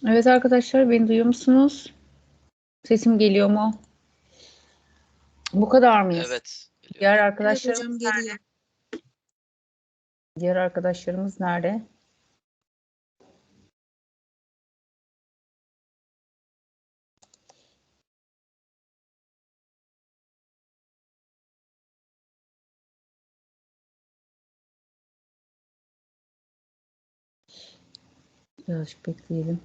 Evet arkadaşlar, beni duyuyor musunuz? Sesim geliyor mu? Bu kadar mıyız? Evet. Diğer Geliyor. Evet arkadaşlarımız hocam nerede? geliyor. Diğer arkadaşlarımız nerede? Birazcık bekleyelim.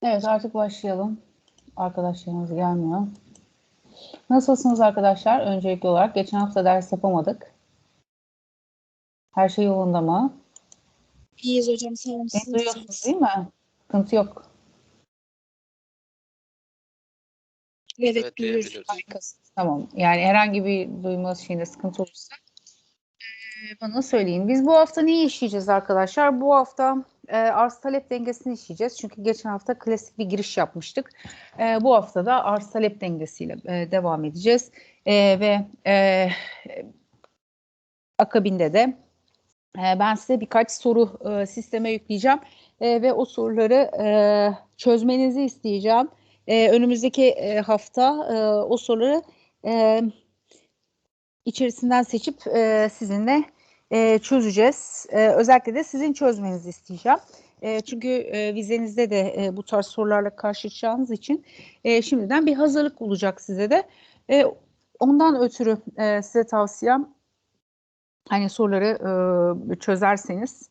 Evet, artık başlayalım. Arkadaşlarımız gelmiyor. Nasılsınız arkadaşlar? Öncelikli olarak geçen hafta ders yapamadık. Her şey yolunda mı? İyiyiz hocam sağ olun. Beni Siz duyuyorsunuz nasılsınız? değil mi? Sıkıntı yok. Evet Evet duyuyoruz. duyabiliyoruz. Harikasınız. Tamam. Yani herhangi bir duyma şeyinde sıkıntı olursa bana söyleyin. Biz bu hafta neyi işleyeceğiz arkadaşlar? Bu hafta arz talep dengesini işleyeceğiz. Çünkü geçen hafta klasik bir giriş yapmıştık. Bu hafta da arz talep dengesiyle devam edeceğiz. Ve akabinde de ben size birkaç soru sisteme yükleyeceğim. Ve o soruları çözmenizi isteyeceğim. Önümüzdeki hafta o soruları e, içerisinden seçip sizinle çözeceğiz. Özellikle de sizin çözmenizi isteyeceğim. Çünkü vizenizde de bu tarz sorularla karşılaşacağınız için şimdiden bir hazırlık olacak size de. Ondan ötürü size tavsiyem hani soruları çözerseniz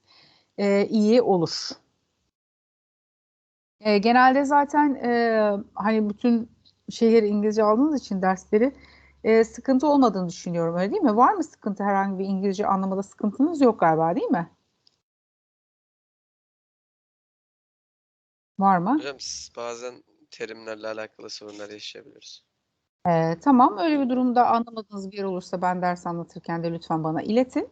iyi olur. Genelde zaten hani bütün şeyleri İngilizce aldığınız için dersleri sıkıntı olmadığını düşünüyorum, öyle değil mi? Var mı sıkıntı, herhangi bir İngilizce anlamada sıkıntınız yok galiba, değil mi? Var mı? Hocam bazen terimlerle alakalı sorunlar yaşayabiliriz. Tamam, öyle bir durumda anlamadığınız bir yer olursa ben ders anlatırken de lütfen bana iletin.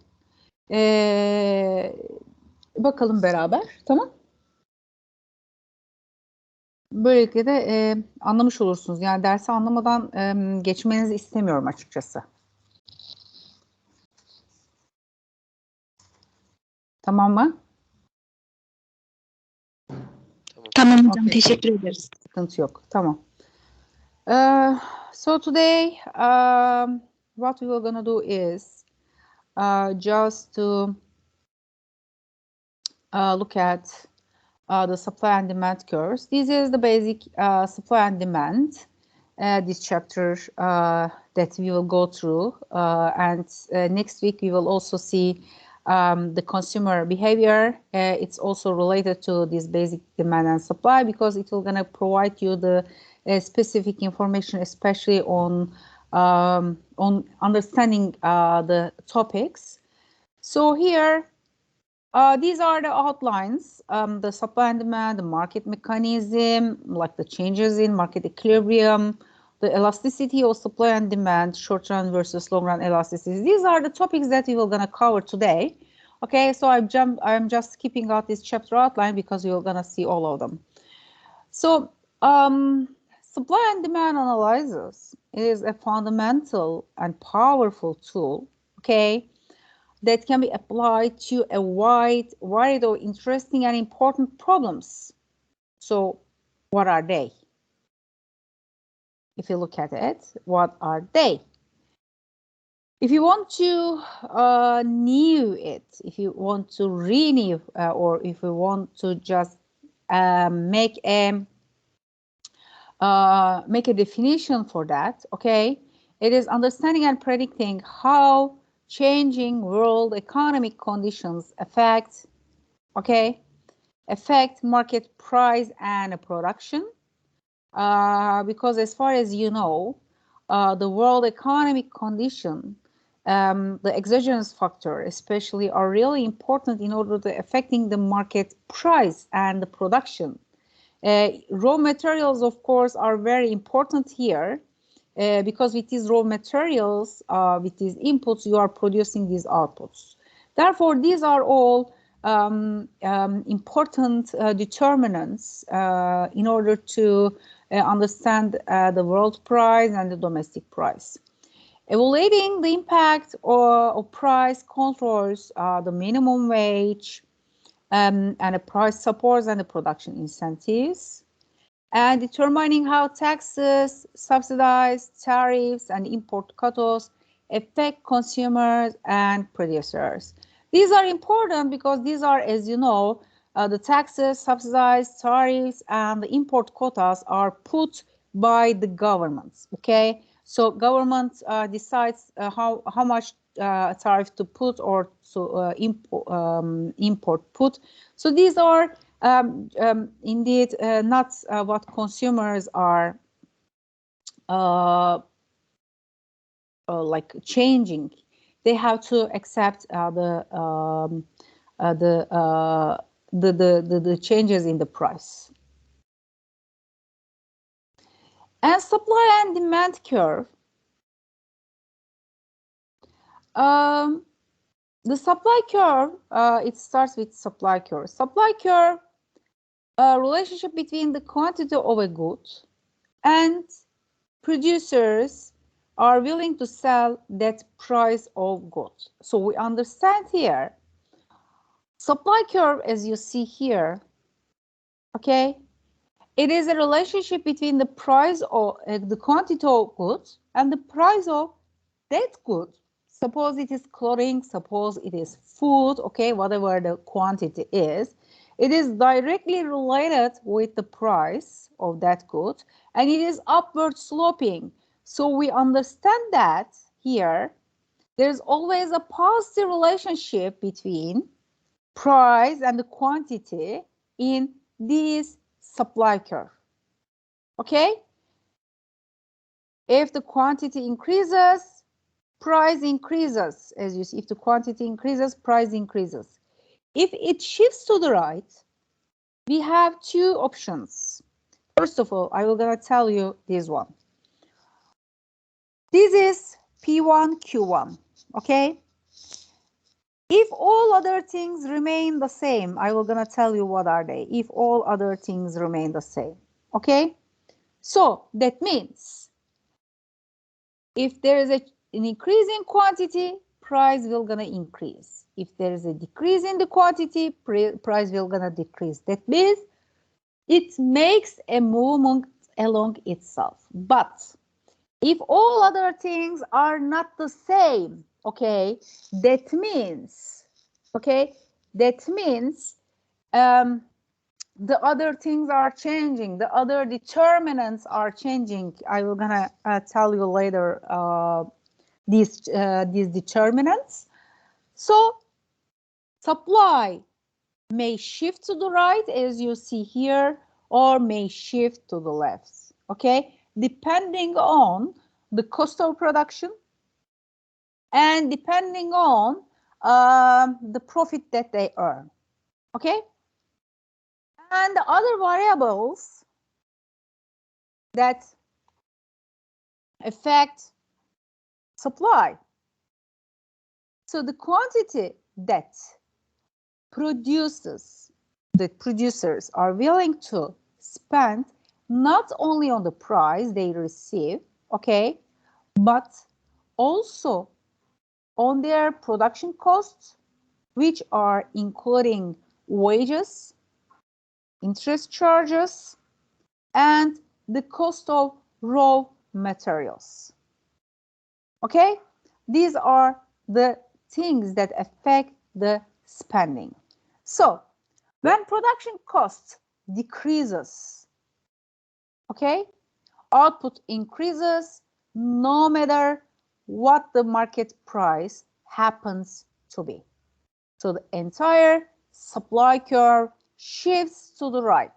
Bakalım beraber, tamam. Böylelikle de anlamış olursunuz. Yani dersi anlamadan geçmenizi istemiyorum açıkçası. Tamam mı? Tamam. Tamam hocam Okey, teşekkür ederiz. sıkıntı yok. Tamam. So today, what we are gonna do is just to look at the supply and demand curves. This is the basic supply and demand. this chapter that we will go through, and next week we will also see the consumer behavior. It's also related to this basic demand and supply, because it will gonna provide you the specific information, especially on understanding the topics. So here, these are the outlines, the supply and demand, the market mechanism, like the changes in market equilibrium, the elasticity of supply and demand, short-run versus long-run elasticity. These are the topics that we will gonna cover today. Okay, so I'm just skipping out this chapter outline because you're gonna see all of them. So supply and demand analysis is a fundamental and powerful tool, okay, that can be applied to a wide variety of interesting and important problems. So what are they? If you look at it, what are they? If you want to renew it, if you want to renew, or if you want to just make a definition for that, okay, it is understanding and predicting how changing world economic conditions affect market price and production. Because as far as you know, the world economic condition, the exogenous factor especially, are really important in order to affecting the market price and the production. Raw materials, of course, are very important here, because with these raw materials, with these inputs, you are producing these outputs. Therefore, these are all important determinants in order to understand the world price and the domestic price. Evaluating the impact of price controls the minimum wage and the price supports and the production incentives, and determining how taxes, subsidies, tariffs, and import quotas affect consumers and producers. These are important because these are, as you know, the taxes, subsidies, tariffs, and the import quotas are put by the governments, okay? So government decides how much tariff to put or to import put. So these are indeed not what consumers are like changing. They have to accept the changes in the price. And supply and demand curve. The supply curve, it starts with supply curve. Supply curve, relationship between the quantity of a good and producers are willing to sell that price of goods. So we understand here, supply curve, as you see here, okay, it is a relationship between the price of the quantity of goods and the price of that good. Suppose it is clothing, suppose it is food, okay, whatever the quantity is, it is directly related with the price of that good, and it is upward sloping. So we understand that here, there's always a positive relationship between price and the quantity in this supply curve, okay? If the quantity increases, price increases, as you see. If the quantity increases, price increases. If it shifts to the right, we have two options. First of all, I will gonna tell you this one. This is P1, Q1, okay? If all other things remain the same, I will gonna tell you what are they. If all other things remain the same, okay? So that means if there is an increase in quantity, price will gonna increase. If there is a decrease in the quantity, price will gonna decrease. That means it makes a movement along itself. But if all other things are not the same, okay, that means the other things are changing, the other determinants are changing. I will gonna tell you later these determinants. So supply may shift to the right, as you see here, or may shift to the left, okay, depending on the cost of production and depending on the profit that they earn, okay. And the other variables that affect supply. So the quantity that producers are willing to spend not only on the price they receive, okay, but also on their production costs, which are including wages, interest charges, and the cost of raw materials. Okay, these are the things that affect the spending. So when production cost decreases, okay, output increases no matter what the market price happens to be. So the entire supply curve shifts to the right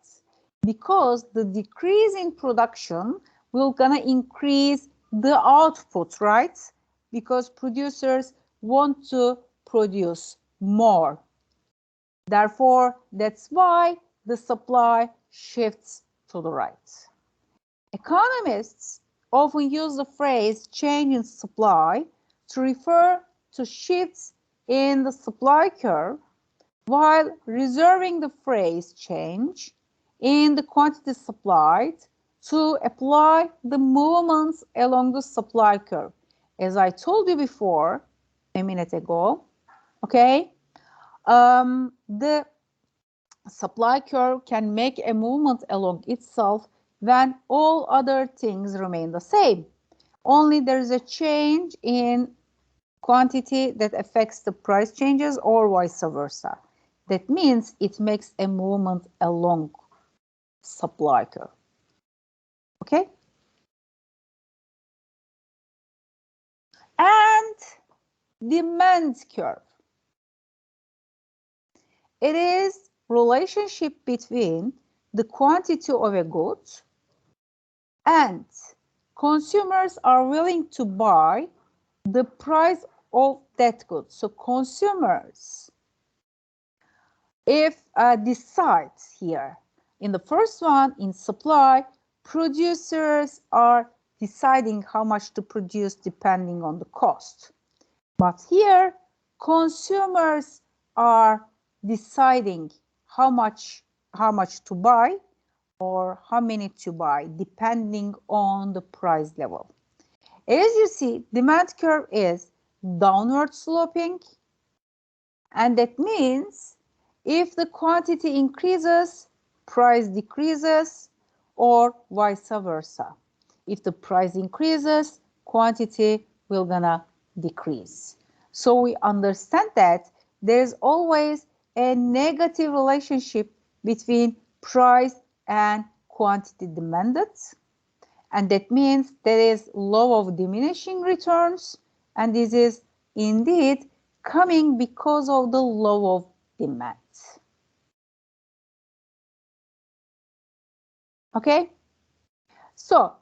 because the decrease in production will gonna increase the output, right? Because producers want to produce more. Therefore, that's why the supply shifts to the right. Economists often use the phrase change in supply to refer to shifts in the supply curve, while reserving the phrase change in the quantity supplied to apply the movements along the supply curve. As I told you before a minute ago, okay, the supply curve can make a movement along itself when all other things remain the same. Only there is a change in quantity that affects the price changes or vice versa. That means it makes a movement along supply curve. Okay? And demand curve. It is relationship between the quantity of a good and consumers are willing to buy the price of that good. So consumers, if decides here, in the first one, in supply, producers are deciding how much to produce depending on the cost. But here, consumers are deciding how much to buy or how many to buy depending on the price level. As you see, demand curve is downward sloping, and that means if the quantity increases, price decreases, or vice versa. If the price increases, quantity will gonna decrease. So we understand that there's always a negative relationship between price and quantity demanded. And that means there is law of diminishing returns, and this is indeed coming because of the law of demand. Okay, so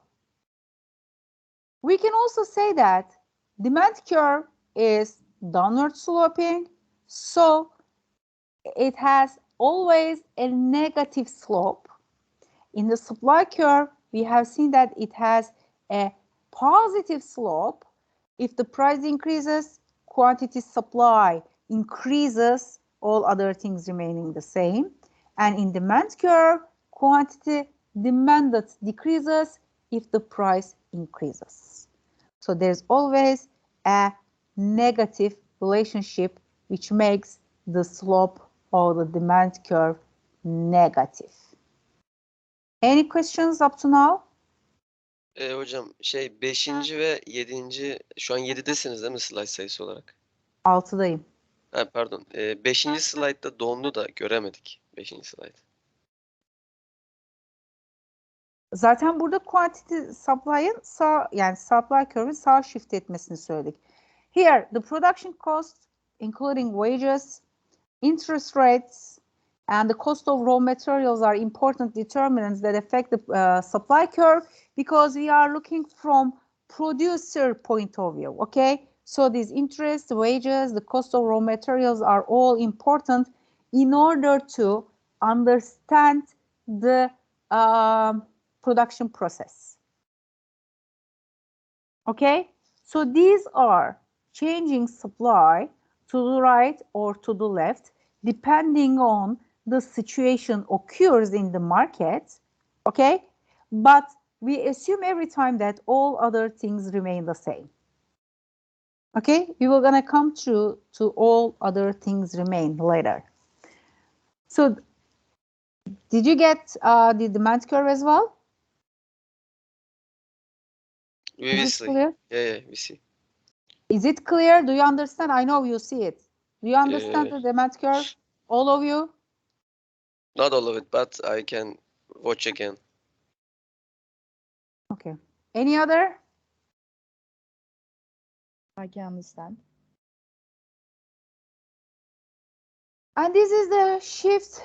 we can also say that demand curve is downward sloping, so it has always a negative slope. In the supply curve, we have seen that it has a positive slope. If the price increases, quantity supply increases, all other things remaining the same. And in demand curve, quantity demanded decreases if the price increases. So there's always a negative relationship which makes the slope of the demand curve negative. Any questions up to now? Hocam 5. ve 7. şu an 7'desiniz değil mi slide sayısı olarak? 6'dayım. Ha, pardon. 5. slide'da dondu da göremedik. 5. slide. Zaten burada quantity supply'ın sağ, yani supply curve'ün sağ shift etmesini söyledik. Here the production cost including wages, interest rates and the cost of raw materials are important determinants that affect the supply curve because we are looking from producer point of view, okay? So these interest, wages, the cost of raw materials are all important in order to understand the production process. Okay, so these are changing supply to the right or to the left depending on the situation occurs in the market. Okay, but we assume every time that all other things remain the same. Okay, we will gonna come to all other things remain later. So did you get the demand curve as well? We will see. Yeah, we see. Is it clear? Do you understand? I know you see it. Do you understand the demand curve? All of you? Not all of it, but I can watch again. Okay. Any other? I can understand. And this is the shift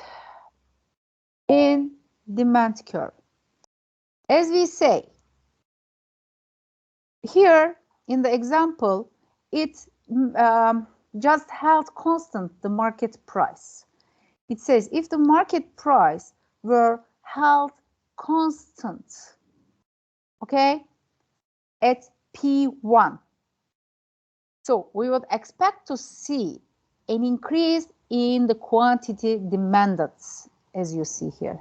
in demand curve. As we say, here in the example, it just held constant the market price. It says if the market price were held constant, okay, at P1, so we would expect to see an increase in the quantity demanded, as you see here.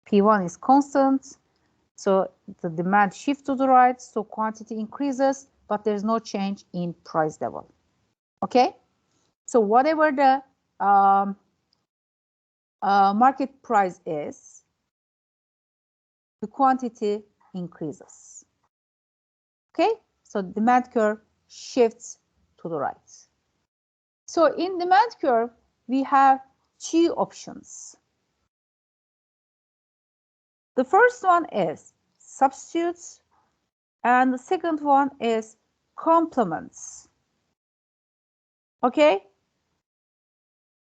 P1 is constant, so the demand shifts to the right, so quantity increases, but there's no change in price level. Okay, so whatever the market price is, the quantity increases. Okay, so demand curve shifts to the right. So in demand curve, we have two options. The first one is substitutes, and the second one is complements. Okay?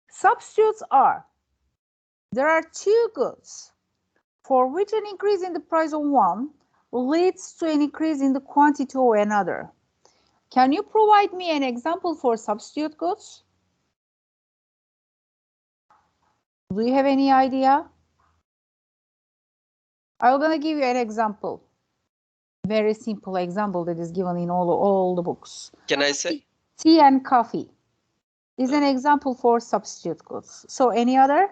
Substitutes are, there are two goods for which an increase in the price of one leads to an increase in the quantity of another. Can you provide me an example for substitute goods? Do you have any idea? I'm going to give you an example. Very simple example that is given in all the books. Can I say? Tea and coffee is an example for substitute goods. So any other?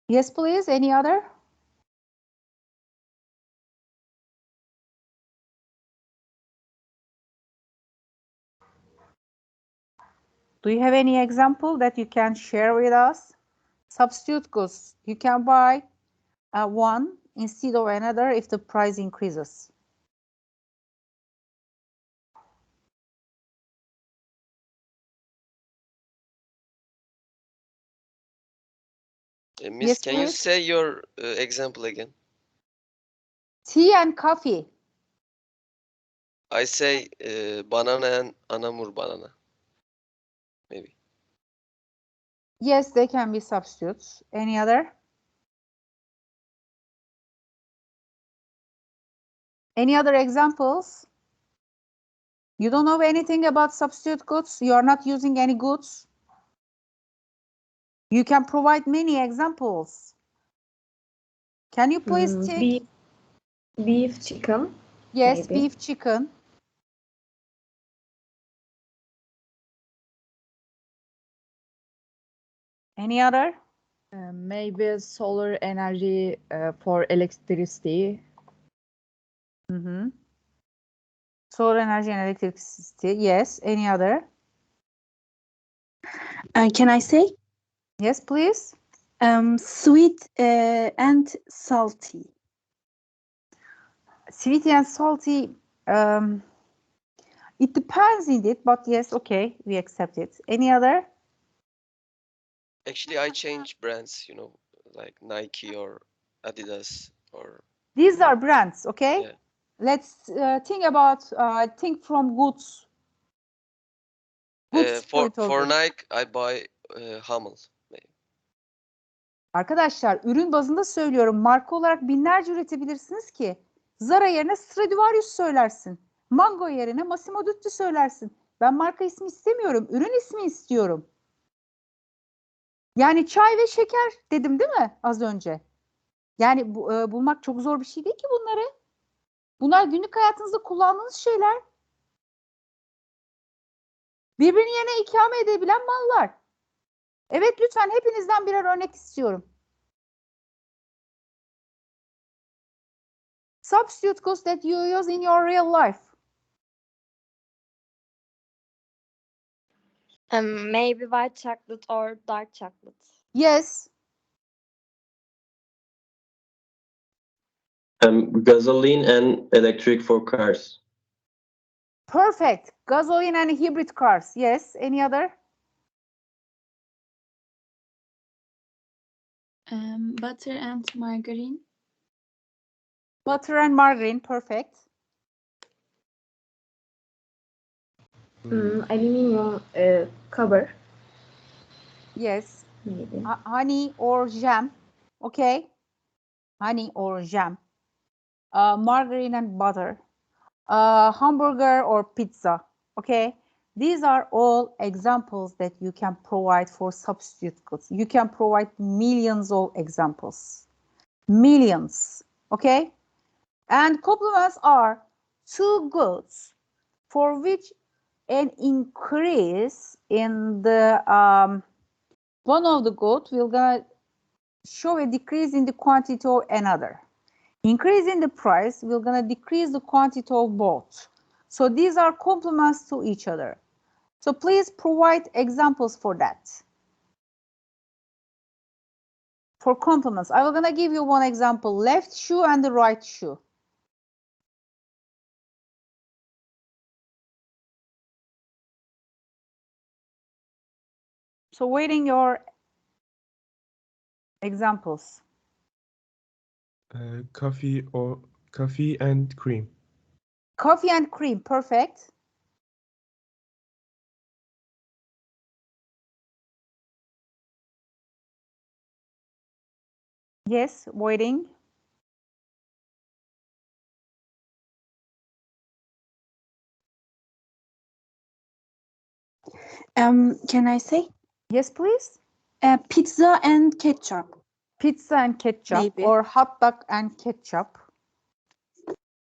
Yes, please. Any other? Do you have any example that you can share with us? Substitute goods. You can buy one instead of another if the price increases. Miss, Yes, can you please. say your example again? Tea and coffee. I say banana and anamur banana. Maybe. Yes, they can be substitutes. Any other? Any other examples? You don't know anything about substitute goods? You are not using any goods? You can provide many examples. Can you please take? Beef, chicken. Yes, maybe. beef, chicken. Any other? Maybe solar energy for electricity. Solar energy and electricity. Yes. Any other? Can I say? Yes, please. Sweet and salty. Sweet and salty. It depends indeed, but yes, okay, we accept it. Any other? Actually, I change brands, you know, like Nike or Adidas or These are brands, okay? yeah. Let's think from goods. Goods point of For view. Nike, I buy Hummel. Arkadaşlar ürün bazında söylüyorum. Marka olarak binlerce üretebilirsiniz ki. Zara yerine Stradivarius söylersin. Mango yerine Massimo Dutti söylersin. Ben marka ismi istemiyorum. Ürün ismi istiyorum. Yani çay ve şeker dedim değil mi az önce? Yani bulmak çok zor bir şey değil ki bunları. Bunlar günlük hayatınızda kullandığınız şeyler. Birbirini yerine ikame edebilen mallar. Evet lütfen hepinizden birer örnek istiyorum. Substitute goods that you use in your real life. Maybe white chocolate or dark chocolate. Yes. Gasoline and electric for cars. Perfect. Gasoline and hybrid cars. Yes. Any other? Butter and margarine. Butter and margarine. Perfect. Aluminium cover. Yes. Maybe. Honey or jam. Okay. Honey or jam. Margarine and butter. Hamburger or pizza. Okay. These are all examples that you can provide for substitute goods. You can provide millions of examples. Millions. Okay. And complements are two goods for which an increase in the one of the goods will gonna show a decrease in the quantity of another. Increase in the price will gonna decrease the quantity of both. So these are complements to each other. So please provide examples for that. For complements, I will gonna give you one example, left shoe and the right shoe. So waiting your examples. Coffee and cream. Coffee and cream, perfect. Yes, waiting. Can I say? Yes, please. Pizza and ketchup. Pizza and ketchup, Maybe. or hot dog and ketchup.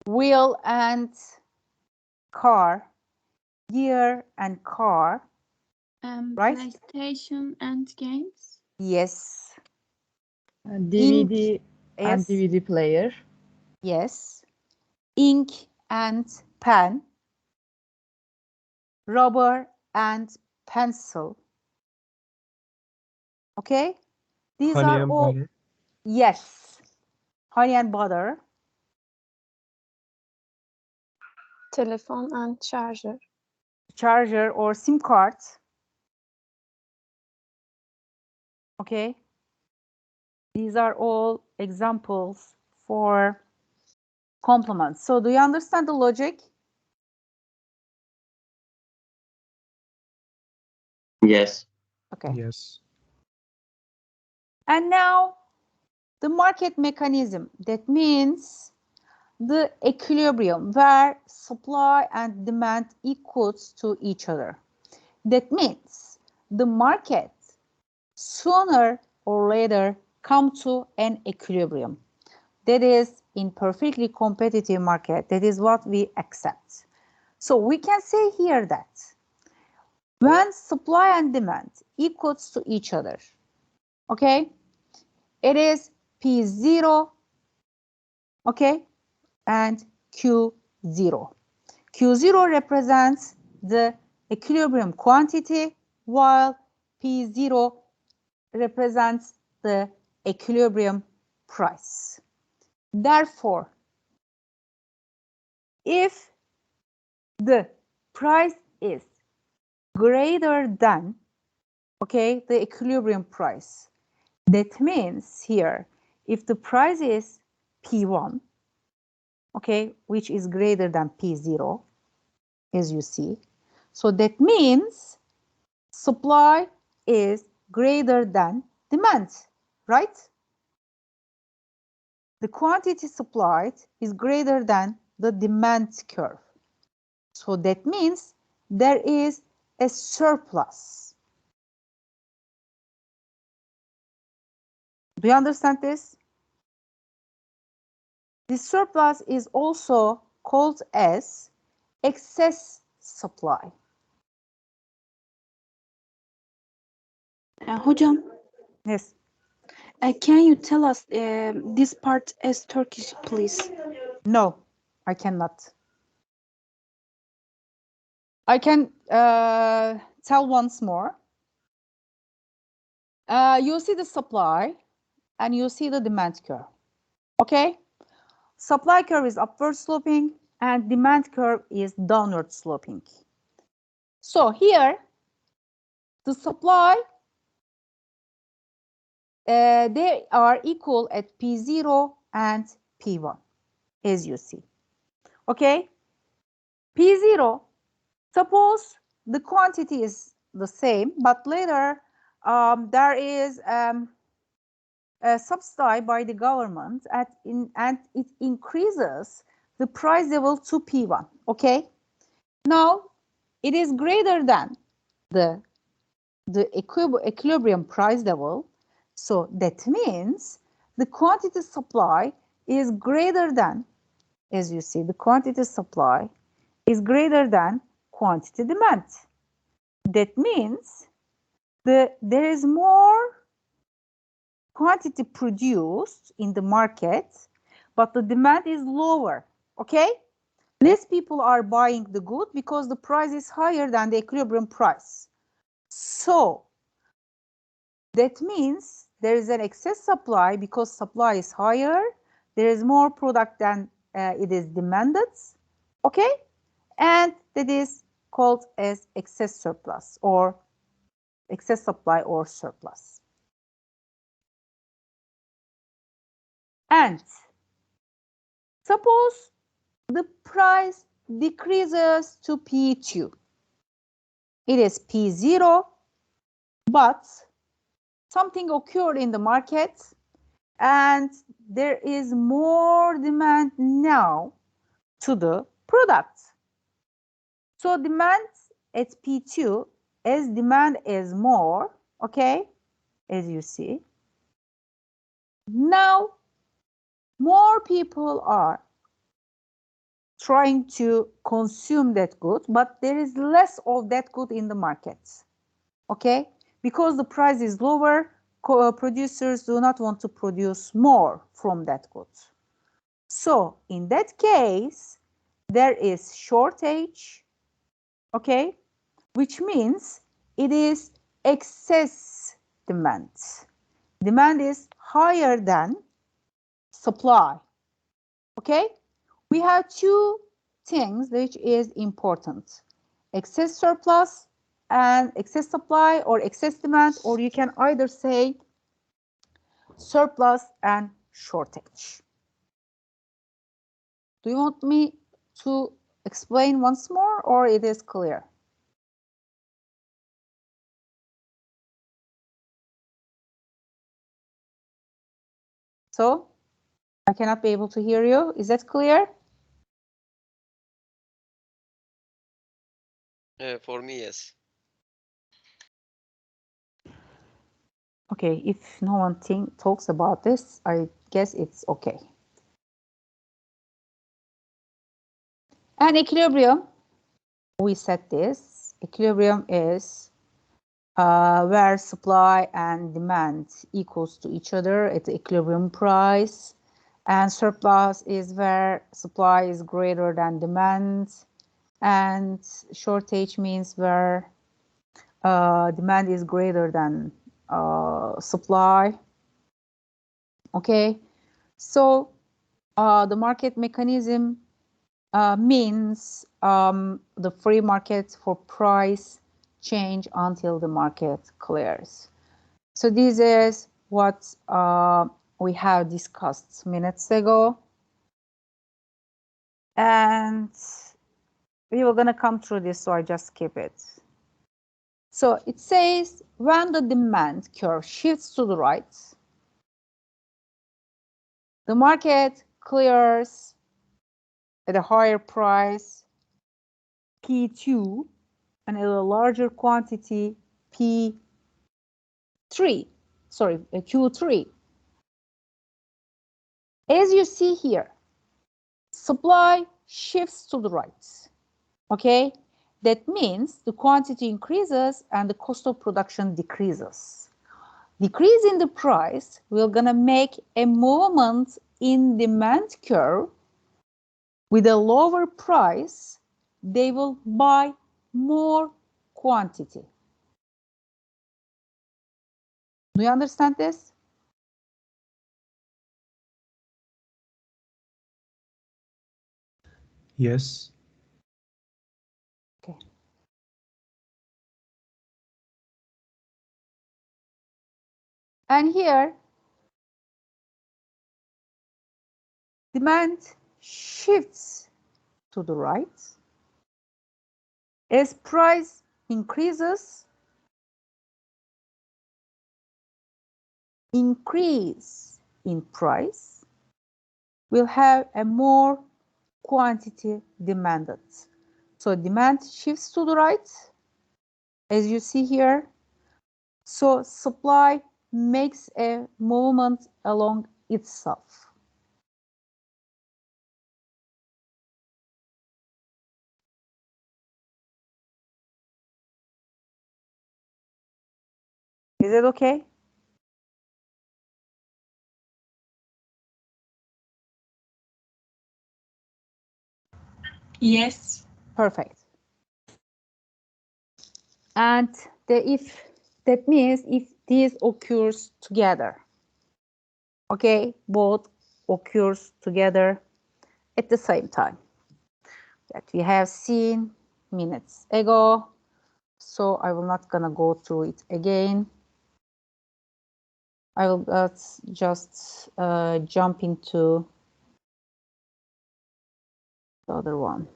Wheel and car. Gear and car. Right? PlayStation and games. Yes. DVD and Yes. DVD player. Yes. Ink and pen. Rubber and pencil. Okay? These Honey are and all. butter. Yes. Honey and butter. Telephone and charger. Charger or SIM card. Okay? These are all examples for complements. So do you understand the logic? Yes. Okay. Yes. And now the market mechanism. That means the equilibrium where supply and demand equals to each other. That means the market sooner or later come to an equilibrium. That is in perfectly competitive market. That is what we accept. So we can say here that when supply and demand equals to each other, okay, it is P0, okay, and Q0. Q0 represents the equilibrium quantity, while P0 represents the equilibrium price. Therefore, if the price is greater than, okay, the equilibrium price. That means here, if the price is P1, okay, which is greater than P0, as you see, so that means supply is greater than demand, right? The quantity supplied is greater than the demand curve. So that means there is a surplus. Do you understand this? This surplus is also called as excess supply. Hocam, Yes. can you tell us this part as Turkish, please? No, I cannot. I can tell once more. You see the supply and you see the demand curve. Okay? Supply curve is upward sloping and demand curve is downward sloping. So here, the supply, they are equal at P0 and P1, as you see. Okay? P0, suppose the quantity is the same, but later there is subsidized by the government and it increases the price level to P1. Okay? Now, it is greater than the equilibrium price level. So that means the quantity supply is greater than, as you see, the quantity supply is greater than quantity demand. That means there is more quantity produced in the market, but the demand is lower. Okay? Less people are buying the good because the price is higher than the equilibrium price. So that means there is an excess supply because supply is higher. There is more product than it is demanded. Okay? And that is called as excess surplus or excess supply or surplus. And suppose the price decreases to P2. It is P0, but something occurred in the market and there is more demand now to the product. So demand at P2, as demand is more, okay, as you see. Now, more people are trying to consume that good, but there is less of that good in the market, okay? Because the price is lower, producers do not want to produce more from that good. So in that case, there is shortage, okay, which means it is excess demand. Demand is higher than supply, okay? We have two things which is important: excess surplus and excess supply, or excess demand, or you can either say surplus and shortage. Do you want me to explain once more, or it is clear? So, I cannot be able to hear you. Is that clear? For me, yes. Okay, if no one talks about this, I guess it's okay. And equilibrium, we said this. Equilibrium is where supply and demand equals to each other at the equilibrium price. And surplus is where supply is greater than demand. And shortage means where demand is greater than supply. Okay, so the market mechanism means the free market for price change until the market clears. So this is what we have discussed minutes ago. And we were going to come through this, so I just skip it. So it says when the demand curve shifts to the right, the market clears at a higher price, P2, and at a larger quantity, Q3. As you see here, supply shifts to the right, okay? That means the quantity increases and the cost of production decreases. Decrease in the price, we're gonna make a movement in demand curve. With a lower price, they will buy more quantity. Do you understand this? Yes. Okay. And here, demand shifts to the right. As price increases, increase in price will have a more quantity demanded. So demand shifts to the right, as you see here. So supply makes a movement along itself. Is it okay? Yes. Perfect. And if that means if this occurs together, okay, both occurs together at the same time that we have seen minutes ago. So I will not gonna go through it again. I will just jump into the other one.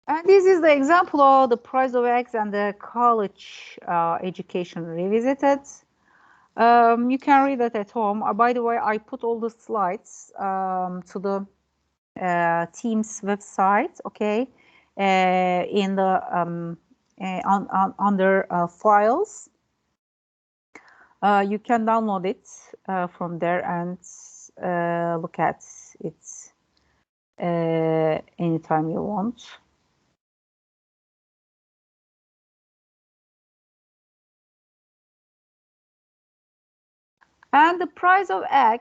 And this is the example of the price of eggs and the college education revisited. You can read it at home. By the way, I put all the slides to the Teams website, okay, in the under files. You can download it from there and look at it anytime you want. And the price of egg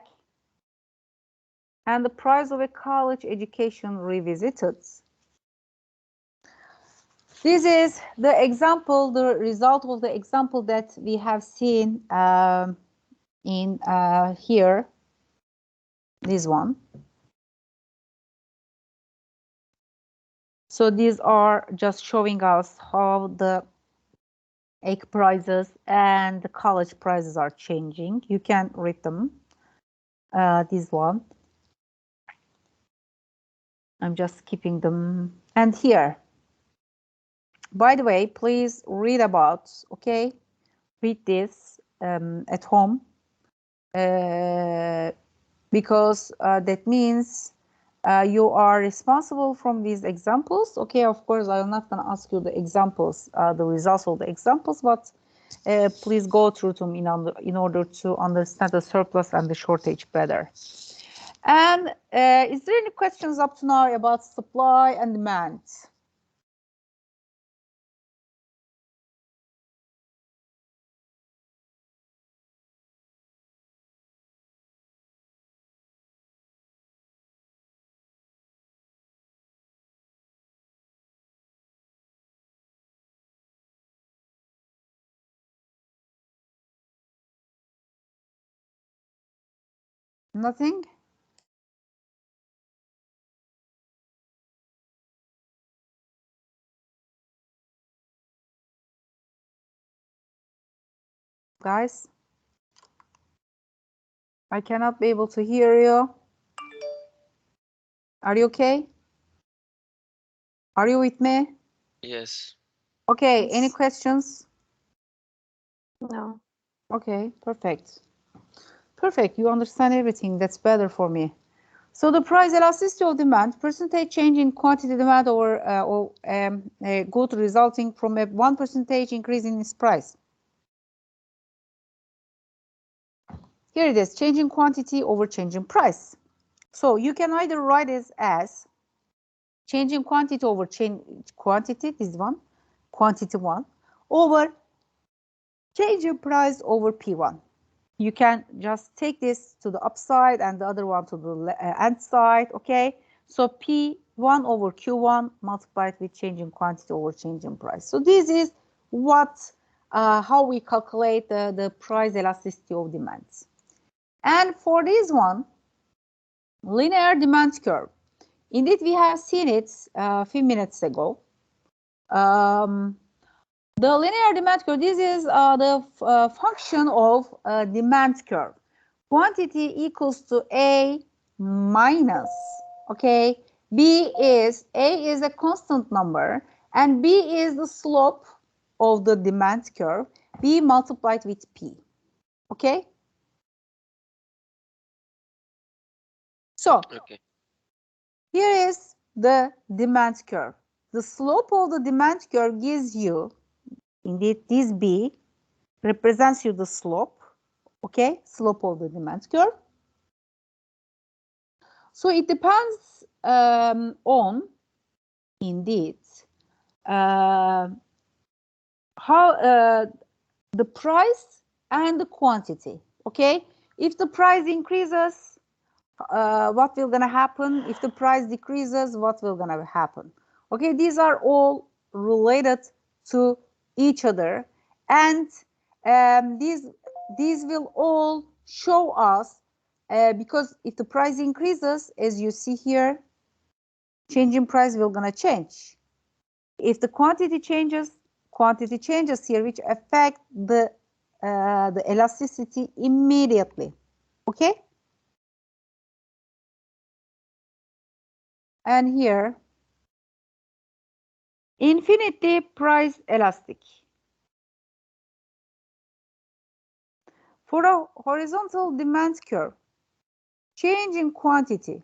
and the price of a college education revisited. This is the example, the result of the example that we have seen in here, this one. So these are just showing us how the egg prices and the college prices are changing. You can read them. This one. I'm just skipping them. And here. By the way, please read about, okay? Read this at home. Because that means you are responsible from these examples. Okay, of course, I'm not going to ask you the examples, the results of the examples, but please go through them in order to understand the surplus and the shortage better. And is there any questions up to now about supply and demand? Nothing? Guys, I cannot be able to hear you. Are you okay? Are you with me? Yes. Okay, Yes. any questions? No. Okay, perfect. Perfect, you understand everything. That's better for me. So the price elasticity of demand, percentage change in quantity demand over a good resulting from a 1% increase in its price. Here it is, change in quantity over change in price. So you can either write it as change in quantity over change quantity, this one, quantity 1, over change in price over P1. You can just take this to the upside and the other one to the end side, okay? So P1 over Q1 multiplied with change in quantity over change in price. So this is what, how we calculate the price elasticity of demands. And for this one, linear demand curve. Indeed, we have seen it a few minutes ago. The linear demand curve, this is the function of demand curve. Quantity equals to A minus, okay? A is a constant number, and B is the slope of the demand curve, B multiplied with P, okay? So, Okay. here is the demand curve. The slope of the demand curve gives you, indeed, this B represents you the slope, okay? Slope of the demand curve. So it depends on, indeed, how the price and the quantity, okay? If the price increases, what will gonna happen? If the price decreases, what will gonna happen? Okay, these are all related to each other, and these will all show us because if the price increases, as you see here, change in price will gonna change. If the quantity changes here, which affect the elasticity immediately. Okay. And here, infinity price elastic. For a horizontal demand curve, change in quantity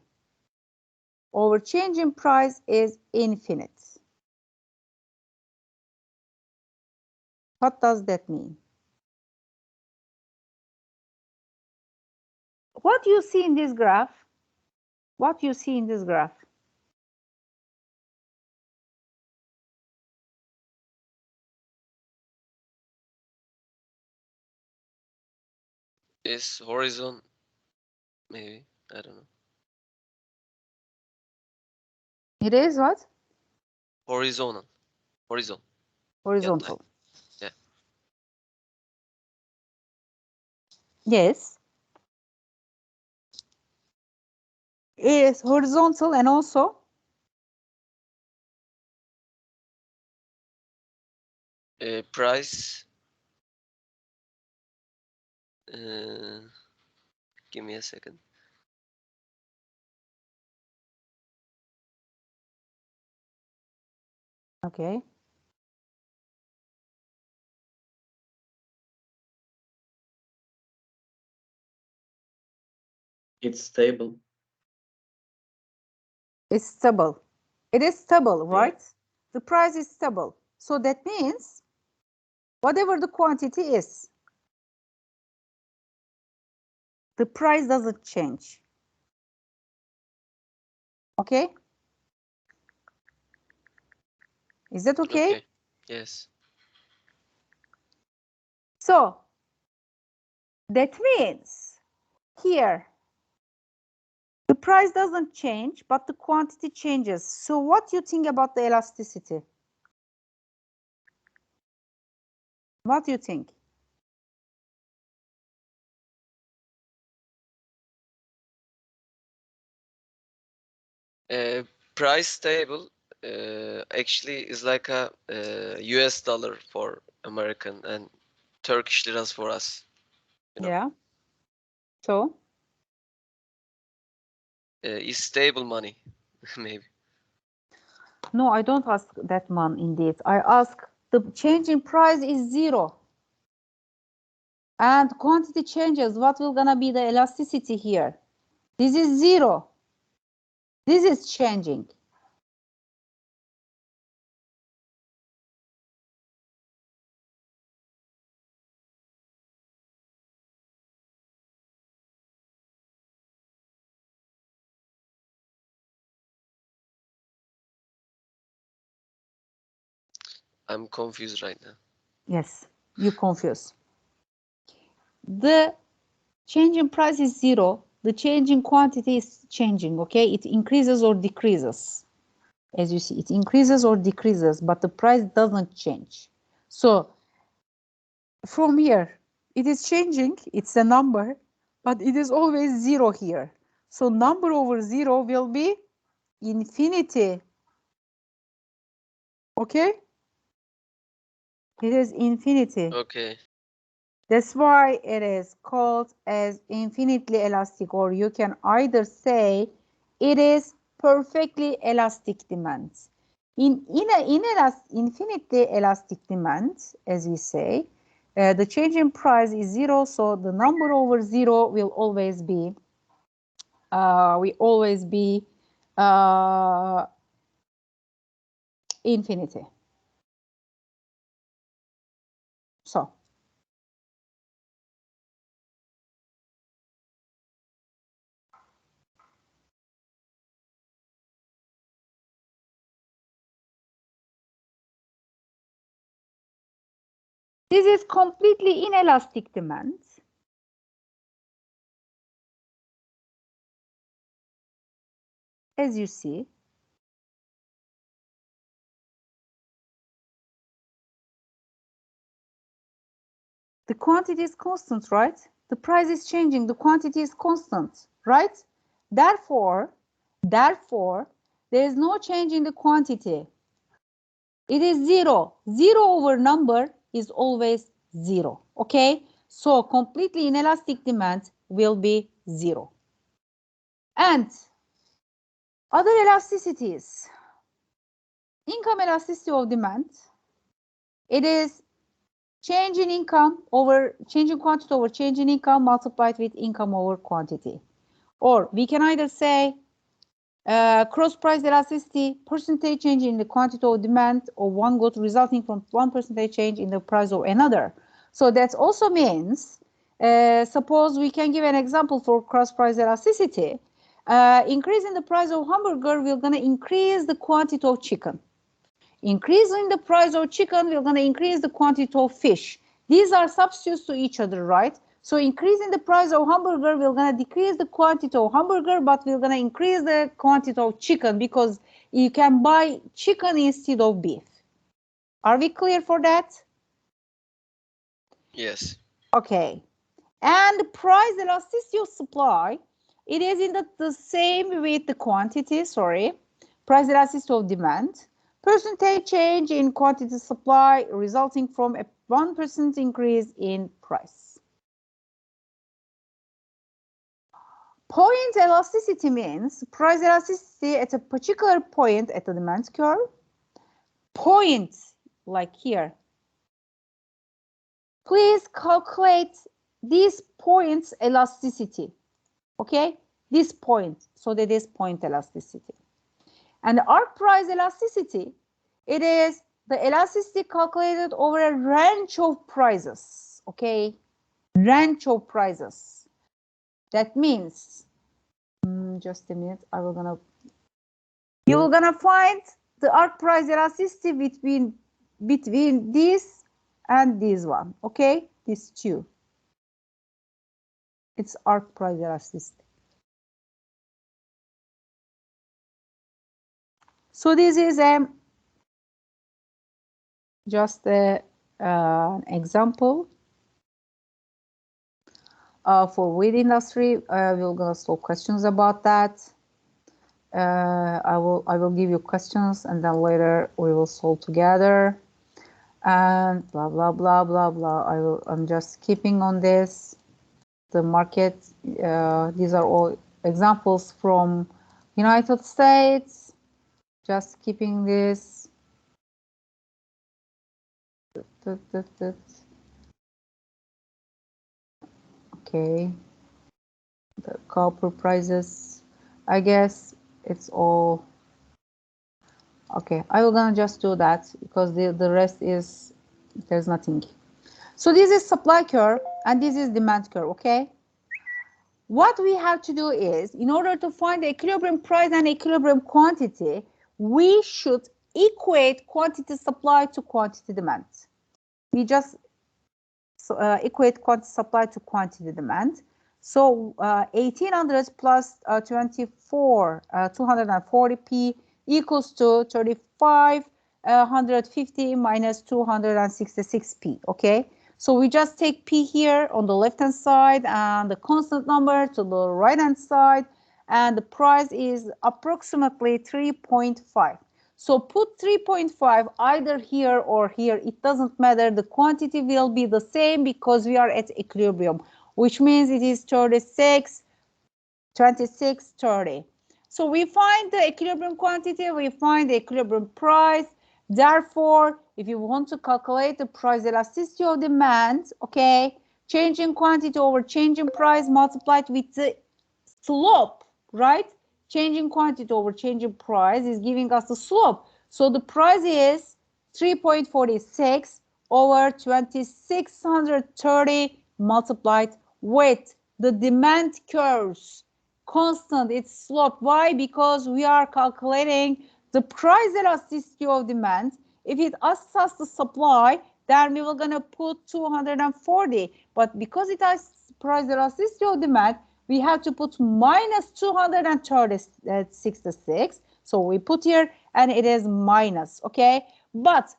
over change in price is infinite. What does that mean? What you see in this graph, what you see in this graph, Is horizon maybe? I don't know. it is what? Horizontal. Horizon. Horizontal. Yeah. Yes. It is horizontal and also Price. Give me a second. okay. It's stable. It's stable. It is stable, Yeah. right? The price is stable. So that means whatever the quantity is, the price doesn't change. Okay? Is that okay? Okay. Yes. So that means here the price doesn't change, but the quantity changes. So what do you think about the elasticity? What do you think? Price stable actually is like a US dollar for American and Turkish liras for us. You know. Yeah. So Is stable money, maybe. no, I don't ask that one indeed. I ask the change in price is 0. And quantity changes. What will gonna be the elasticity here? This is 0. This is changing. I'm confused right now. Yes, you confuse. The change in price is 0. The change in quantity is changing, okay? It increases or decreases. As you see, it increases or decreases, but the price doesn't change. So from here, it is changing. It's a number, but it is always 0 here. So number over 0 will be infinity. Okay? It is infinity. Okay. That's why it is called as infinitely elastic, or you can either say it is perfectly elastic demand. In infinitely elastic demand, as we say, the change in price is 0, so the number over 0 will always be infinity. So this is completely inelastic demand. As you see, the quantity is constant, right? The price is changing, the quantity is constant, right? Therefore, there is no change in the quantity. It is 0. 0 over number is always 0, okay? So completely inelastic demand will be 0. And other elasticities. Income elasticity of demand. It is change in income over change in quantity over change in income multiplied with income over quantity. Or we can either say cross price elasticity, percentage change in the quantity of demand of one good resulting from 1% change in the price of another. So that also means, suppose we can give an example for cross price elasticity. Increasing the price of hamburger, we're going to increase the quantity of chicken. Increasing the price of chicken, we're going to increase the quantity of fish. These are substitutes to each other, right? So increasing the price of hamburger, we're going to decrease the quantity of hamburger, but we're going to increase the quantity of chicken because you can buy chicken instead of beef. Are we clear for that? Yes. Okay. And price elasticity of supply, it is in the same with the quantity, price elasticity of demand. Percentage change in quantity supply resulting from a 1% increase in price. Point elasticity means price elasticity at a particular point at the demand curve. Point, like here. Please calculate this point's elasticity. Okay, this point, so that is point elasticity. And the arc price elasticity, it is the elasticity calculated over a range of prices, okay? Range of prices. That means, just a minute, you're gonna find the arc price elasticity between this and this one, okay? These two. It's arc price elasticity. So this is just an example for wheat industry. We're gonna solve questions about that. I will give you questions and then later we will solve together. and blah blah blah blah blah. I'm just keeping on this. The market, these are all examples from United States. Just keeping this. Okay, the copper prices, I guess it's all okay. I will gonna just do that because the rest is, there's nothing. So this is supply curve and this is demand curve. Okay, what we have to do is, in order to find the equilibrium price and equilibrium quantity, we should equate quantity supply to quantity demand. We just equate quantity supply to quantity demand. So 1800 plus 24, 240p equals to 3550 minus 266p. Okay, so we just take p here on the left hand side and the constant number to the right hand side, and the price is approximately 3.5. So put 3.5 either here or here, it doesn't matter. The quantity will be the same because we are at equilibrium, which means it is 36, 26, 30. So we find the equilibrium quantity, we find the equilibrium price. Therefore, if you want to calculate the price elasticity of demand, okay, changing quantity over changing price multiplied with the slope, right? Changing quantity over changing price is giving us the slope. So the price is 3.46 over 2630 multiplied with the demand curves constant, its slope. Why? Because we are calculating the price elasticity of demand. If it asks us the supply, then we were gonna put 240. But because it has price elasticity of demand, we have to put minus 266. So we put here and it is minus, okay? But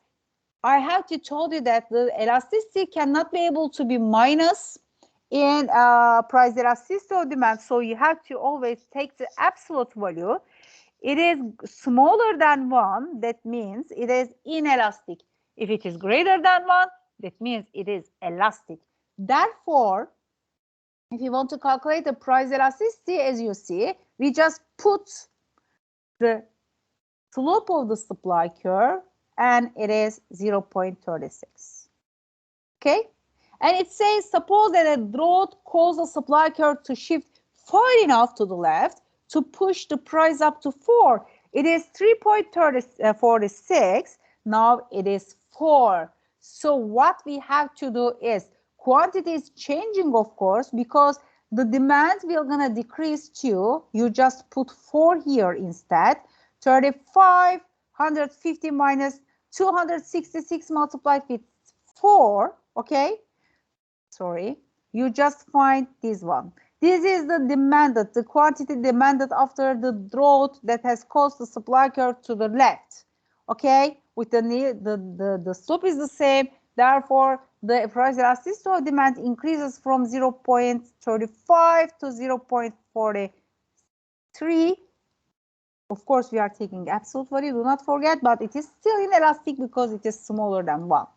I have to tell you that the elasticity cannot be able to be minus in price elasticity of demand. So you have to always take the absolute value. It is smaller than 1, that means it is inelastic. If it is greater than 1, that means it is elastic. Therefore, if you want to calculate the price elasticity, as you see, we just put the slope of the supply curve and it is 0.36. Okay? And it says, suppose that a drought causes the supply curve to shift far enough to the left to push the price up to 4. It is 3.46. Now it is 4. So what we have to do is, quantity is changing, of course, because the demand will gonna decrease too. You just put 4 here instead. 35, 150 minus 266 multiplied with 4, okay? Sorry, you just find this one. This is the demanded, the quantity demanded after the drought that has caused the supply curve to the left. Okay, with the slope is the same. Therefore, the price elasticity of demand increases from 0.35 to 0.43. Of course, we are taking absolute value, do not forget, but it is still inelastic because it is smaller than 1.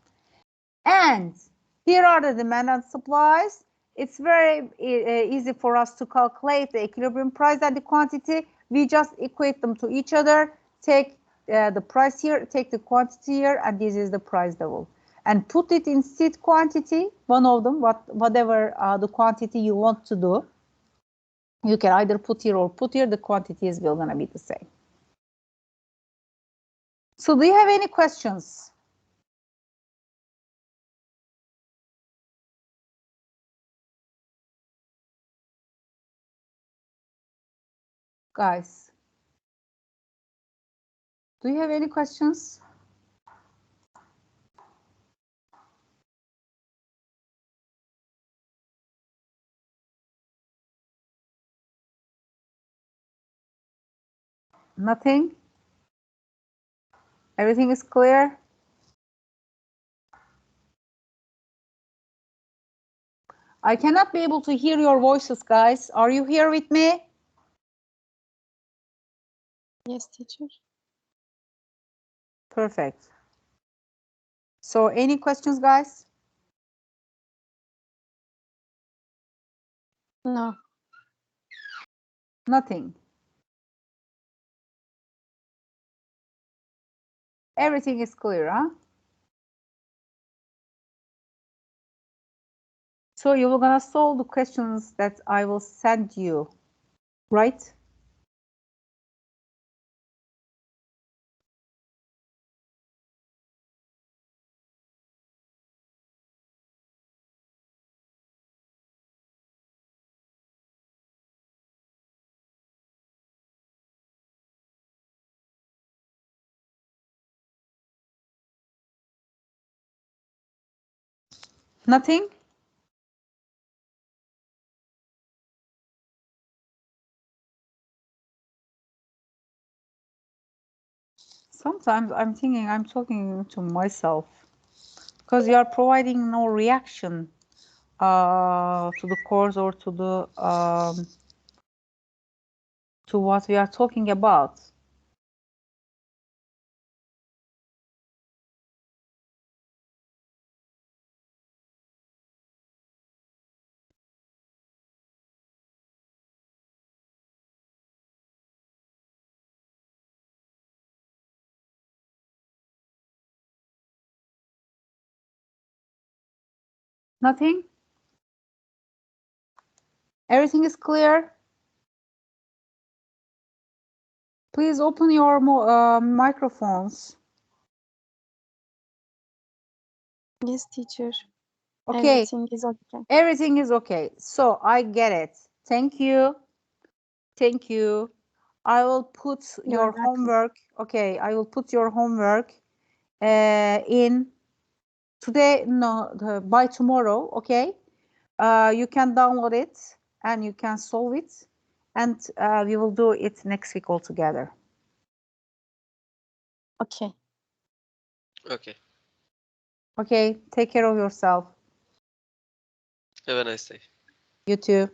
And here are the demand and supplies. It's very easy for us to calculate the equilibrium price and the quantity. We just equate them to each other, take the price here, take the quantity here, and this is the price level. And put it in seed quantity, one of them, whatever the quantity you want to do. You can either put here or put here, the quantities will gonna be the same. So do you have any questions? Guys, do you have any questions? Nothing? Everything is clear? I cannot be able to hear your voices, guys. Are you here with me? Yes, teacher. Perfect. So any questions, guys? No. Nothing. Everything is clear, huh? So you will gonna solve the questions that I will send you, right? Nothing? Sometimes I'm thinking I'm talking to myself because you are providing no reaction to the course or to the to what we are talking about. Nothing? Everything is clear? Please open your microphones. Yes, teacher. Okay. Everything is okay. Everything is okay. So I get it. Thank you. Thank you. I will put You're your welcome. homework. Okay, I will put your homework in today. No, by tomorrow. Okay. You can download it and you can solve it, and we will do it next week all together. Okay. Okay. Okay. Take care of yourself. Have a nice day. You too.